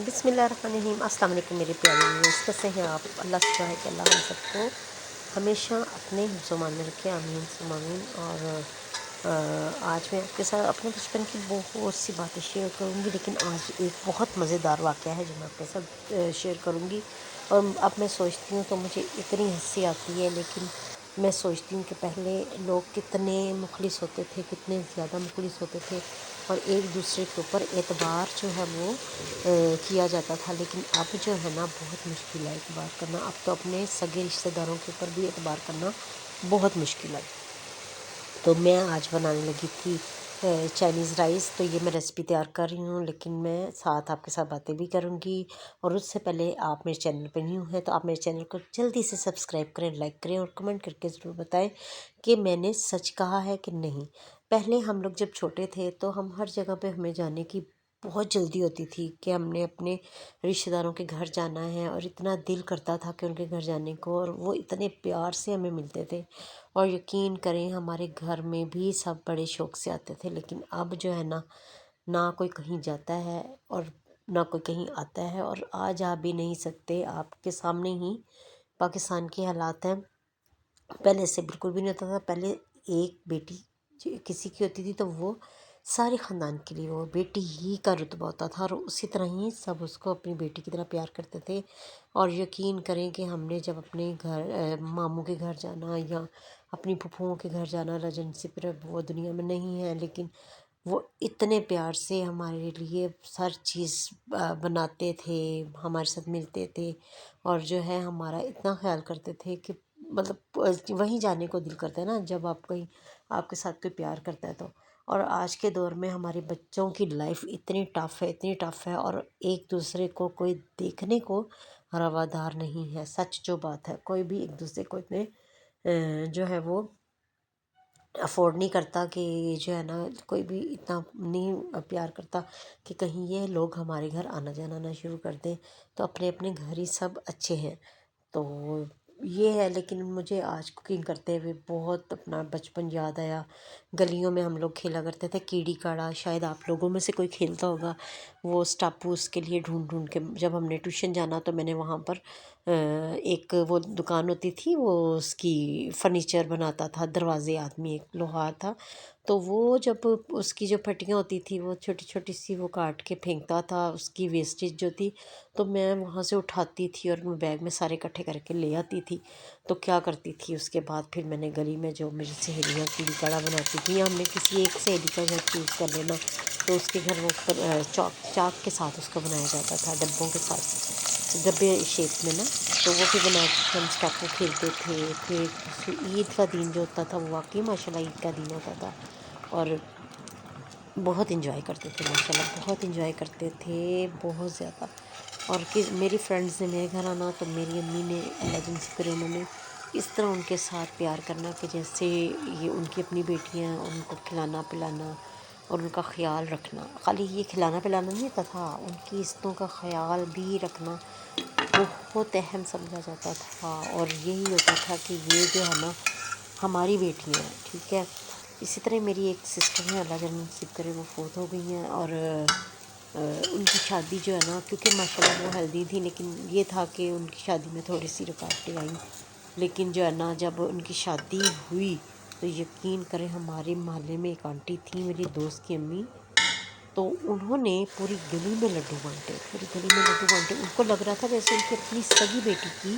बिस्मिल्लाहिर्रहमानिर्रहीम। अस्सलाम वालेकुम मेरे प्यारे व्यूअर्स, कैसे हैं आप? अल्लाह से दुआ है कि अल्लाह हम सबको हमेशा अपने हिफ्ज़-ओ-मान में रखे, आमीन सुम्मा आमीन। और आज मैं आपके साथ अपने बचपन की बहुत सी बातें शेयर करूंगी, लेकिन आज एक बहुत मज़ेदार वाक़या है जो मैं आपके साथ शेयर करूंगी। और अब मैं सोचती हूँ तो मुझे इतनी हंसी आती है, लेकिन मैं सोचती हूँ कि पहले लोग कितने मुखलिस होते थे, कितने ज़्यादा मुखलिस होते थे, और एक दूसरे के ऊपर एतबार जो है वो किया जाता था। लेकिन अब जो है ना, बहुत मुश्किल है एतबार करना। अब तो अपने सगे रिश्तेदारों के ऊपर भी एतबार करना बहुत मुश्किल है। तो मैं आज बनाने लगी थी चाइनीज़ राइस। तो ये मैं रेसिपी तैयार कर रही हूँ, लेकिन मैं साथ आपके साथ बातें भी करूँगी। और उससे पहले आप मेरे चैनल पर न्यू हैं तो आप मेरे चैनल को जल्दी से सब्सक्राइब करें, लाइक करें और कमेंट करके ज़रूर बताएं कि मैंने सच कहा है कि नहीं। पहले हम लोग जब छोटे थे तो हम हर जगह पे हमें जाने की बहुत जल्दी होती थी कि हमने अपने रिश्तेदारों के घर जाना है, और इतना दिल करता था कि उनके घर जाने को, और वो इतने प्यार से हमें मिलते थे। और यकीन करें, हमारे घर में भी सब बड़े शौक़ से आते थे। लेकिन अब जो है ना, ना कोई कहीं जाता है और ना कोई कहीं आता है, और आ जा भी नहीं सकते। आपके सामने ही पाकिस्तान के हालात हैं। पहले से बिल्कुल भी नहीं होता था। पहले एक बेटी किसी की होती थी तो वो सारे ख़ानदान के लिए वो बेटी ही का रुतबा होता था, और उसी तरह ही सब उसको अपनी बेटी की तरह प्यार करते थे। और यकीन करें कि हमने जब अपने घर मामू के घर जाना या अपनी फूफुओं के घर जाना, रिलेशनशिप वो दुनिया में नहीं है, लेकिन वो इतने प्यार से हमारे लिए हर चीज़ बनाते थे, हमारे साथ मिलते थे, और जो है हमारा इतना ख्याल करते थे कि मतलब वहीं जाने को दिल करता है ना, जब आप कहीं आपके साथ कोई प्यार करता है तो। और आज के दौर में हमारे बच्चों की लाइफ इतनी टफ़ है, इतनी टफ़ है, और एक दूसरे को कोई देखने को रवादार नहीं है। सच जो बात है, कोई भी एक दूसरे को इतने जो है वो अफोर्ड नहीं करता कि जो है ना, कोई भी इतना नहीं प्यार करता कि कहीं ये लोग हमारे घर आना जाना ना शुरू कर दें। तो अपने अपने घर ही सब अच्छे हैं। तो ये है। लेकिन मुझे आज कुकिंग करते हुए बहुत अपना बचपन याद आया। गलियों में हम लोग खेला करते थे कीड़ी काड़ा, शायद आप लोगों में से कोई खेलता होगा। वो स्टापू उसके लिए ढूंढ ढूंढ के, जब हमने ट्यूशन जाना तो मैंने वहाँ पर एक वो दुकान होती थी, वो उसकी फर्नीचर बनाता था, दरवाजे आदमी एक लोहार था। तो वो जब उसकी जो फटियाँ होती थी वो छोटी छोटी सी वो काट के फेंकता था, उसकी वेस्टेज जो थी, तो मैं वहाँ से उठाती थी और मैं बैग में सारे इकट्ठे करके ले आती थी। तो क्या करती थी उसके बाद, फिर मैंने गली में जो मेरी सहेलियाँ कीड़ी कड़ा बनाती थी, या हमने किसी एक सहेली का घर चूज़ कर लेना, तो उसके घर वो चौक चाक के साथ उसका बनाया जाता था, डब्बों के साथ, डब्बे शेप में ना। तो वो फिर बना के हम स्टापू खेलते थे। फिर ईद का दिन जो होता था वो वाकई माशाल्लाह ईद का दिन होता था, और बहुत इन्जॉय करते थे माशाल्लाह, बहुत इन्जॉय करते थे, बहुत ज़्यादा। और कि मेरी फ्रेंड्स ने मेरे घर आना तो मेरी अम्मी ने, अल्लाह जिनसे करे, उन्होंने इस तरह उनके साथ प्यार करना कि जैसे ये उनकी अपनी बेटियां, उनको खिलाना पिलाना और उनका ख्याल रखना। खाली ये खिलाना पिलाना नहीं होता था, उनकी इज्जतों का ख्याल भी रखना बहुत अहम समझा जाता था। और यही होता था कि ये जो है ना, हमारी बेटियां हैं, ठीक है। इसी तरह मेरी एक सिस्टर है, अल्लाह जन्नत नसीब करे, वो फोत हो गई हैं। और उनकी शादी जो है ना, क्योंकि माशाल्लाह वो हेल्दी थी, लेकिन ये था कि उनकी शादी में थोड़ी सी रुकावटें आई। लेकिन जो है ना, जब उनकी शादी हुई तो यकीन करें, हमारे मोहल्ले में एक आंटी थी, मेरी दोस्त की अम्मी, तो उन्होंने पूरी गली में लड्डू बांटे, पूरी गली में लड्डू बांटे। उनको लग रहा था जैसे उनकी अपनी सगी बेटी की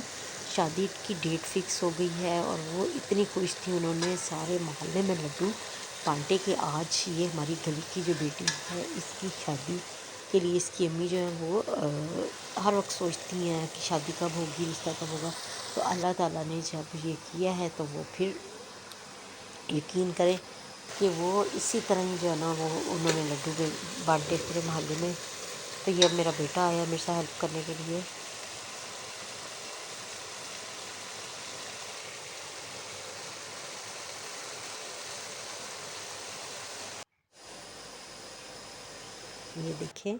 शादी की डेट फिक्स हो गई है, और वो इतनी खुश थी। उन्होंने सारे मोहल्ले में लड्डू बांटे कि आज ये हमारी गली की जो बेटी है, इसकी शादी के लिए इसकी अम्मी जो है वो हर वक्त सोचती हैं कि शादी कब होगी, रिश्ता कब होगा। तो अल्लाह ताला ने जब ये किया है तो वो फिर यकीन करें कि वो इसी तरह ही जो है ना, वो उन्होंने लड्डू बांटे पूरे मोहल्ले में। तो ये अब मेरा बेटा आया मेरे साथ हेल्प करने के लिए। ये देखिए,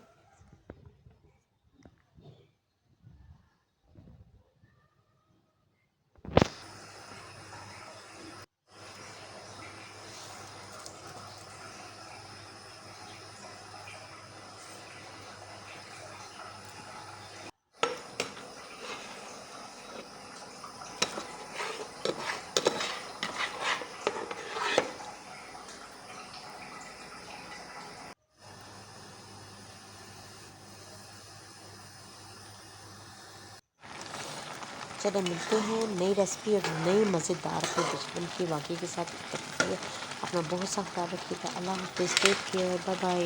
चले मिलते हैं नई रेसिपी और नई मज़ेदार अपने बचपन की वाक़ई के साथ। तब तक के लिए अपना बहुत सा ख्याल रखिएगा। अल्लाह हाफ़िज़, टेक केयर, बाय बाय।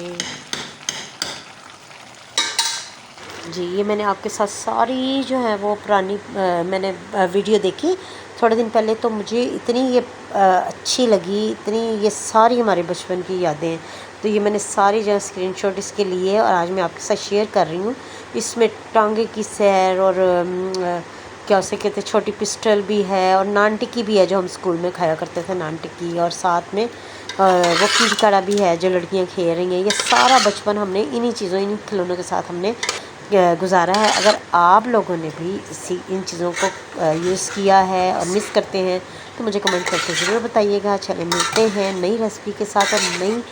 जी, ये मैंने आपके साथ सारी जो है वो पुरानी मैंने वीडियो देखी थोड़े दिन पहले, तो मुझे इतनी ये अच्छी लगी, इतनी ये सारी हमारे बचपन की यादें हैं। तो ये मैंने सारी जो है स्क्रीनशॉट इसके लिए और आज मैं आपके साथ शेयर कर रही हूँ। इसमें टांगे की सैर और क्या उसे कहते हैं, छोटी पिस्टल भी है और नान टिक्की भी है जो हम स्कूल में खाया करते थे, नान टिक्की। और साथ में वो कील कड़ा भी है जो लड़कियां खेल रही हैं। ये सारा बचपन हमने इन्हीं चीज़ों, इन्हीं खिलौनों के साथ हमने गुजारा है। अगर आप लोगों ने भी इन चीज़ों को यूज़ किया है और मिस करते हैं तो मुझे कमेंट करके ज़रूर बताइएगा। चले मिलते हैं नई रेसिपी के साथ और नई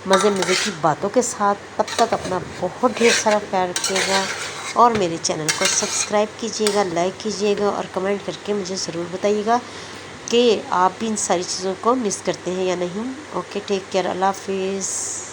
मज़े की बातों के साथ। तब तक अपना बहुत ढेर सारा ख्याल रखिएगा और मेरे चैनल को सब्सक्राइब कीजिएगा, लाइक कीजिएगा और कमेंट करके मुझे ज़रूर बताइएगा कि आप भी इन सारी चीज़ों को मिस करते हैं या नहीं। ओके, टेक केयर, अल्लाह हाफिज़।